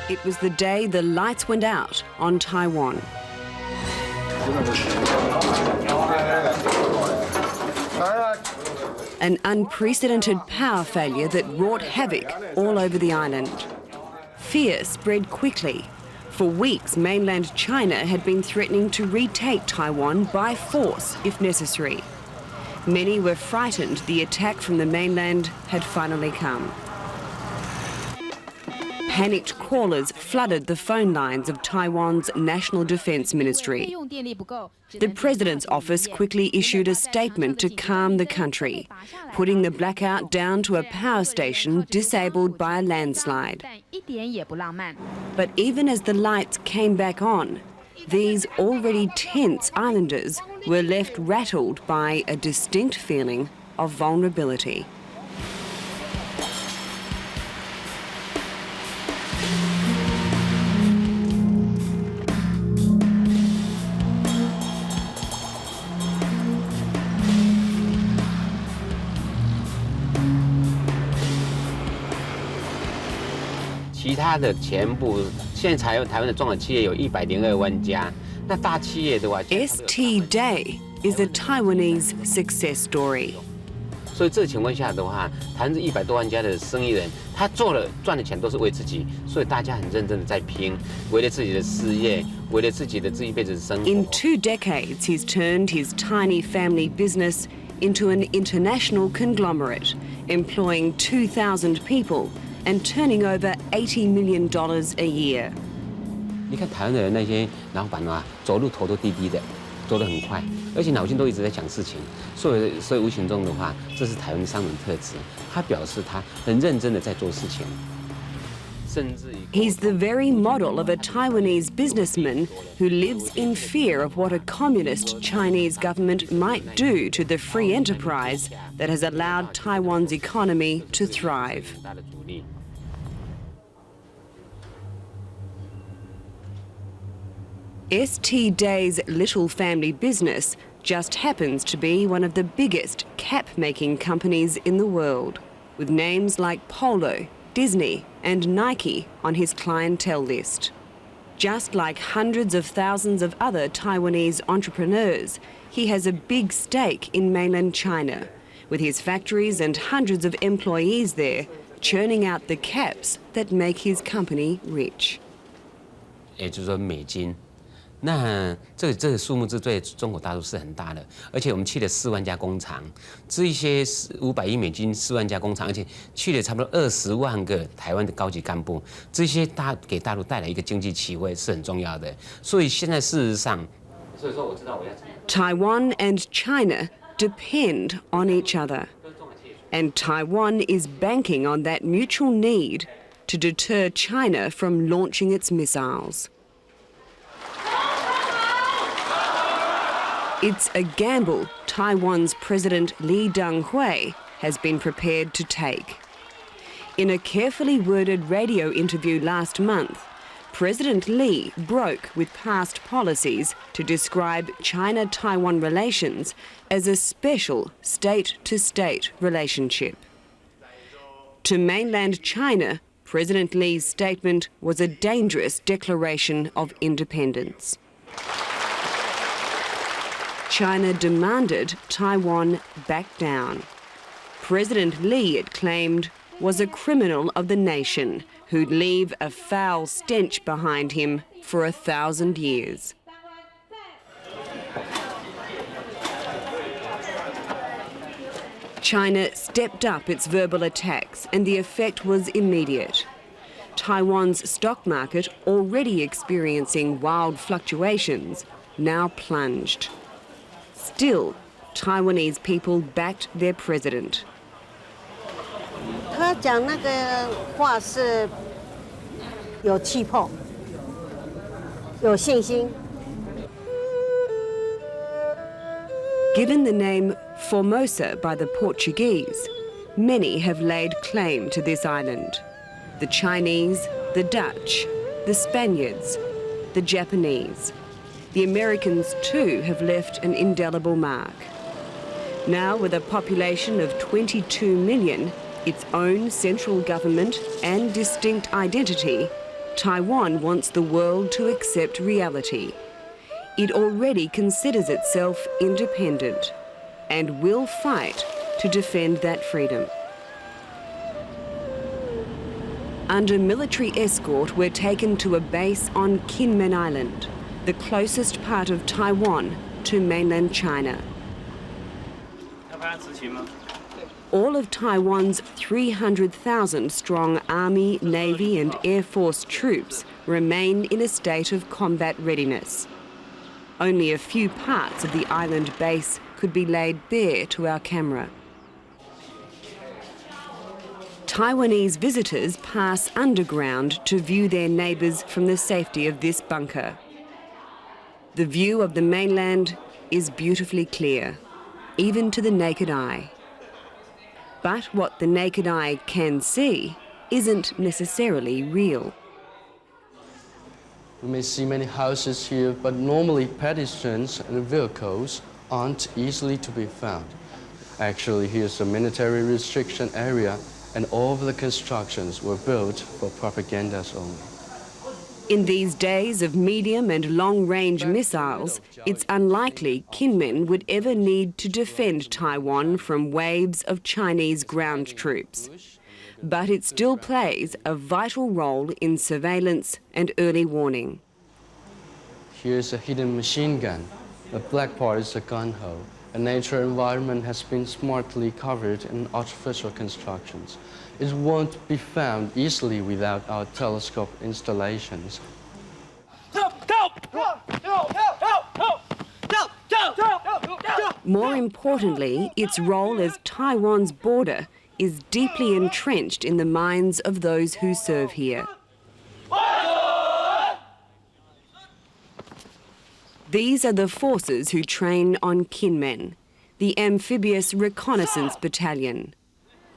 It was the day the lights went out on Taiwan. An unprecedented power failure that wrought havoc all over the island. Fear spread quickly. For weeks, mainland China had been threatening to retake Taiwan by force if necessary. Many were frightened the attack from the mainland had finally come. Panicked callers flooded the phone lines of Taiwan's National Defence Ministry. The President's office quickly issued a statement to calm the country, putting the blackout down to a power station disabled by a landslide. But even as the lights came back on, these already tense islanders were left rattled by a distinct feeling of vulnerability.其他的全部，现在台湾的中小企业有102万家，那大企业的话 ST Day is a Taiwanese success story. 所以这个情况下的话，100多万家的生意人，他赚的钱都是为自己，所以大家很认真的在拼，为了自己的事业，为了自己的这一辈子的生活。In 2 decades, he's turned his tiny family business into an international conglomerate, employing 2,000 people and turning over $80 million a year. 你看台湾的那些老板啊，走路头都低低的，走得很快，而且脑筋都一直在想事情，所以无形中的话，这是台湾的商人特质。他表示他很认真的在做事情。He's the very model of a Taiwanese businessman who lives in fear of what a communist Chinese government might do to the free enterprise that has allowed Taiwan's economy to thrive. ST Day's little family business just happens to be one of the biggest cap-making companies in the world, with names like Polo, Disney and Nike on his clientele list. Just like hundreds of thousands of other Taiwanese entrepreneurs, he has a big stake in mainland China, with his factories and hundreds of employees there churning out the caps that make his company rich. 也就是说美金。那这个数目字对中国大陆是很大的，而且我们去了4万家工厂，这一些500亿美金4万家工厂，而且去了差不多20万个台湾的高级干部，这些给大陆带来一个经济机会是很重要的。所以现在事实上，所以说我知道我要。Taiwan and China depend on each other, and Taiwan is banking on that mutual need to deter China from launching its missiles. It's a gamble Taiwan's President Lee has been prepared to take. In a carefully worded radio interview last month, President Lee broke with past policies to describe China-Taiwan relations as a special state-to-state relationship. To mainland China, President Lee's statement was a dangerous declaration of independence. China demanded Taiwan back down. President Lee, it claimed, was a criminal of the nation who'd leave a foul stench behind him for 1,000 years. China stepped up its verbal attacks and the effect was immediate. Taiwan's stock market, already experiencing wild fluctuations, now plunged. Still, Taiwanese people backed their president. 他讲那个话是有气魄，有信心。 Given the name Formosa by the Portuguese, many have laid claim to this island. The Chinese, the Dutch, the Spaniards, the Japanese. The Americans too have left an indelible mark. Now, with a population of 22 million, its own central government and distinct identity, Taiwan wants the world to accept reality. It already considers itself independent and will fight to defend that freedom. Under military escort, we're taken to a base on Kinmen Island, the closest part of Taiwan to mainland China. All of Taiwan's 300,000 strong Army, Navy and Air Force troops remain in a state of combat readiness. Only a few parts of the island base could be laid bare to our camera. Taiwanese visitors pass underground to view their neighbours from the safety of this bunker. The view of the mainland is beautifully clear, even to the naked eye. But what the naked eye can see isn't necessarily real. You may see many houses here, but normally pedestrians and vehicles aren't easily to be found. Actually, here's a military restriction area, and all of the constructions were built for propagandas only. In these days of medium and long-range missiles, it's unlikely Kinmen would ever need to defend Taiwan from waves of Chinese ground troops. But it still plays a vital role in surveillance and early warning. Here's a hidden machine gun. The black part is a gun hole. A natural environment has been smartly covered in artificial constructions. It won't be found easily without our telescope installations. More importantly, its role as Taiwan's border is deeply entrenched in the minds of those who serve here. These are the forces who train on Kinmen, the amphibious reconnaissance battalion,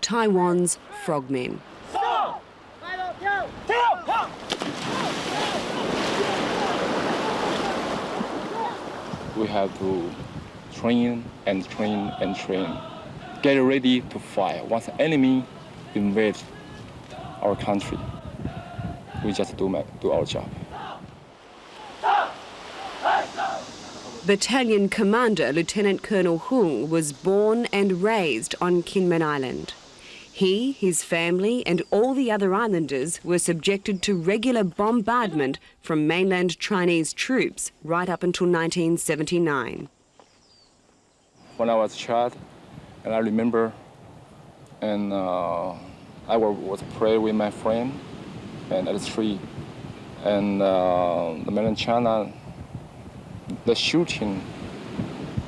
Taiwan's frogmen. We have to train and train and train. Get ready to fight. Once the enemy invades our country, we just do our job. Battalion Commander Lieutenant Colonel Hung was born and raised on Kinmen Island. He, his family and all the other islanders were subjected to regular bombardment from mainland Chinese troops right up until 1979. When I was a child, and I remember, and I was playing with my friend and at the tree, and the mainland China, the shooting,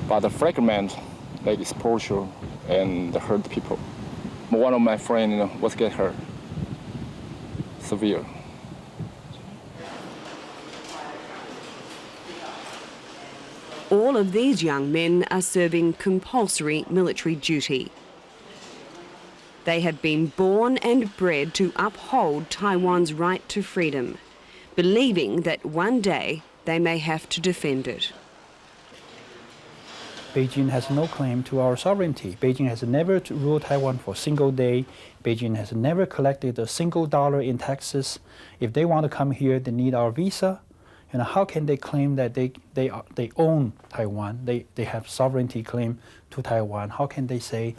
but the fragment, like exposure and hurt people. One of my friends was get hurt, severe. All of these young men are serving compulsory military duty. They have been born and bred to uphold Taiwan's right to freedom, believing that one day they may have to defend it. Beijing has no claim to our sovereignty. Beijing has never ruled Taiwan for a single day. Beijing has never collected a single dollar in taxes. If they want to come here, they need our visa. And how can they claim that they own Taiwan? They have sovereignty claim to Taiwan. How can they say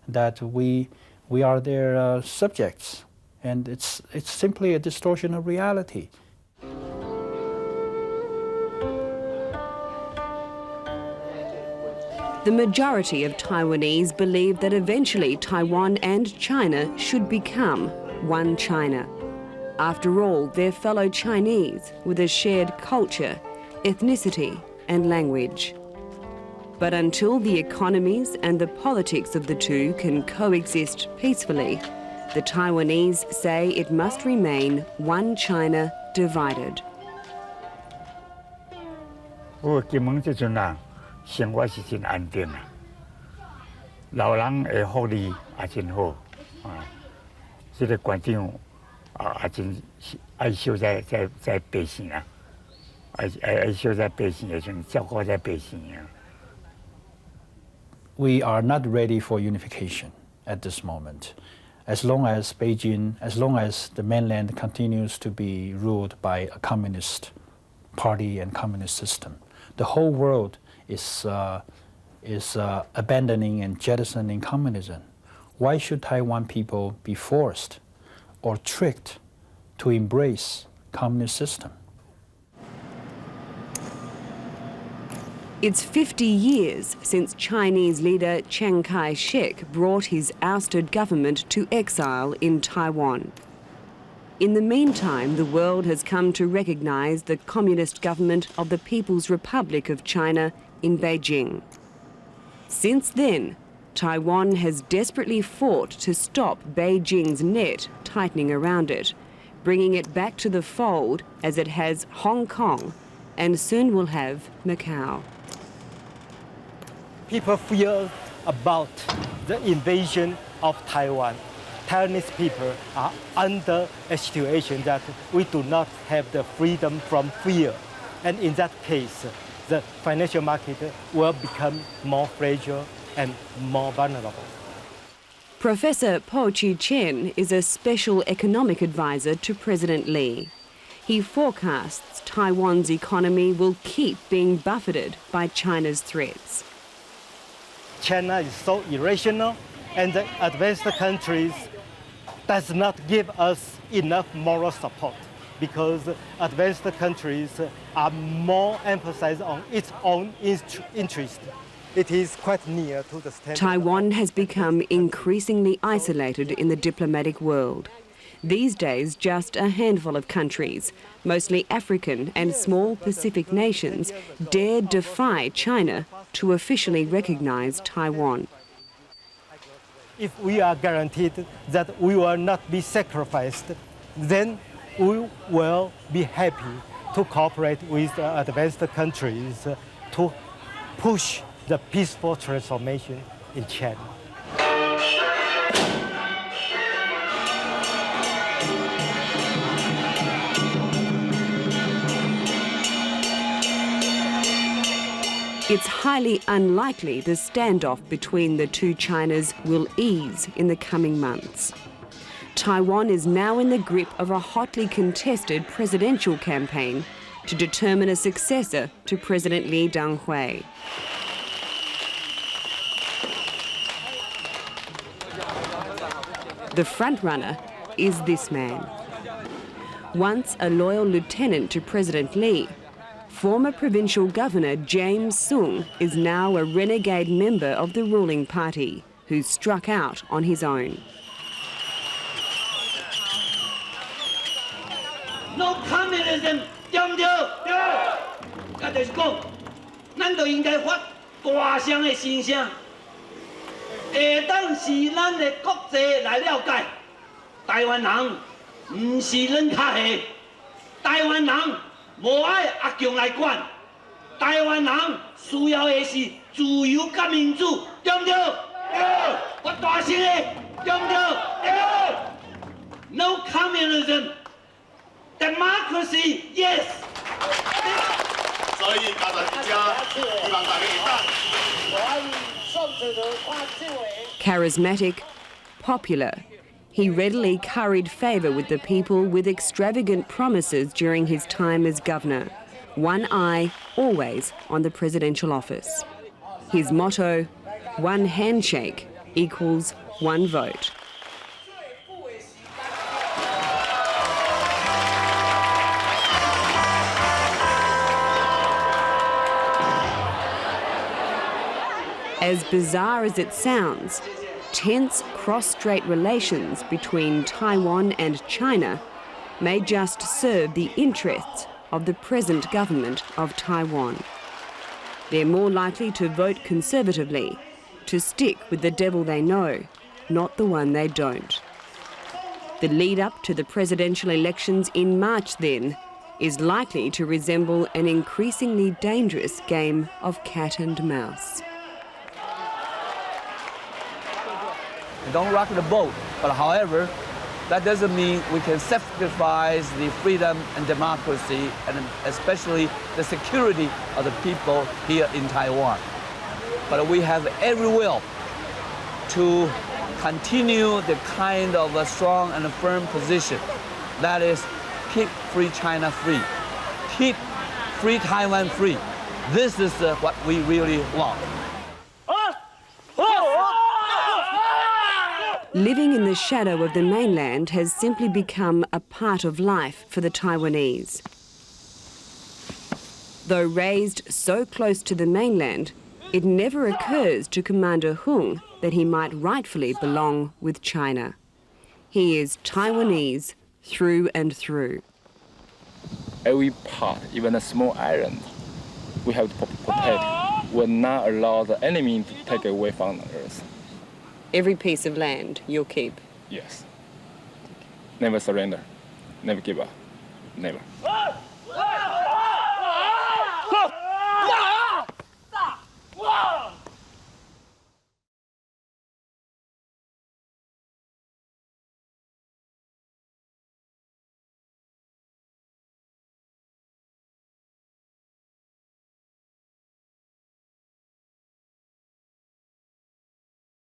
that we are their subjects? And it's simply a distortion of reality. The majority of Taiwanese believe that eventually Taiwan and China should become one China. After all, they're fellow Chinese with a shared culture, ethnicity and language. But until the economies and the politics of the two can coexist peacefully, the Taiwanese say it must remain one China divided. 生活是真安定啊，老人的福利也真好啊，这个馆长也真爱守在百姓啊，爱守在百姓，也算照顾在百姓啊。We are not ready for unification at this moment. as long as Beijing, as long as the mainland continues to be ruled by a communist party and communist system. The whole world is abandoning and jettisoning communism. Why should Taiwan people be forced or tricked to embrace communist system? It's 50 years since Chinese leader Chiang Kai-shek brought his ousted government to exile in Taiwan. In the meantime, the world has come to recognise the communist government of the People's Republic of China in Beijing. Since then, Taiwan has desperately fought to stop Beijing's net tightening around it, bringing it back to the fold as it has Hong Kong and soon will have Macau. People fear about the invasion of Taiwan. Taiwanese people are under a situation that we do not have the freedom from fear. And in that case, the financial market will become more fragile and more vulnerable. Professor Po Chi-chen is a special economic advisor to President Lee. He forecasts Taiwan's economy will keep being buffeted by China's threats. China is so irrational, and the advanced countries does not give us enough moral support because advanced countries are more emphasized on its own interest. It is quite near to the standard. Taiwan has become increasingly isolated in the diplomatic world. These days, just a handful of countries, mostly African and small Pacific nations, dare defy China to officially recognize Taiwan. If we are guaranteed that we will not be sacrificed, then we will be happy to cooperate with the advanced countries to push the peaceful transformation in China. It's highly unlikely the standoff between the two Chinas will ease in the coming months. Taiwan is now in the grip of a hotly contested presidential campaign to determine a successor to President Lee Teng-hui. The frontrunner is this man. Once a loyal lieutenant to President Lee, former provincial governor James Soong is now a renegade member of the ruling party who struck out on his own. No communism, 对不对？对。就是讲，咱就应该发大声的声声，下当是咱的国际来了解，台湾人唔是软脚下，台湾人无爱阿强来管，台湾人需要的是自由甲民主，对不对？对。发大声的，对不对？对。No communism. Democracy, yes. 所以刚才大家希望大家一旦 Charismatic, popular, he readily curried favour with the people with extravagant promises during his time as governor. One eye always on the presidential office. His motto, one handshake equals one vote. As bizarre as it sounds, tense cross-strait relations between Taiwan and China may just serve the interests of the present government of Taiwan. They're more likely to vote conservatively, to stick with the devil they know, not the one they don't. The lead-up to the presidential elections in March, then, is likely to resemble an increasingly dangerous game of cat and mouse. Don't rock the boat, but however, that doesn't mean we can sacrifice the freedom and democracy and especially the security of the people here in Taiwan. But we have every will to continue the kind of a strong and a firm position. That is, keep free China free. Keep free Taiwan free. This is what we really want. Living in the shadow of the mainland has simply become a part of life for the Taiwanese. Though raised so close to the mainland, it never occurs to Commander Hung that he might rightfully belong with China. He is Taiwanese through and through. Every part, even a small island, we have to protect. Will not allow the enemy to take away from us. Every piece of land you'll keep? Yes. Never surrender. Never give up. Never.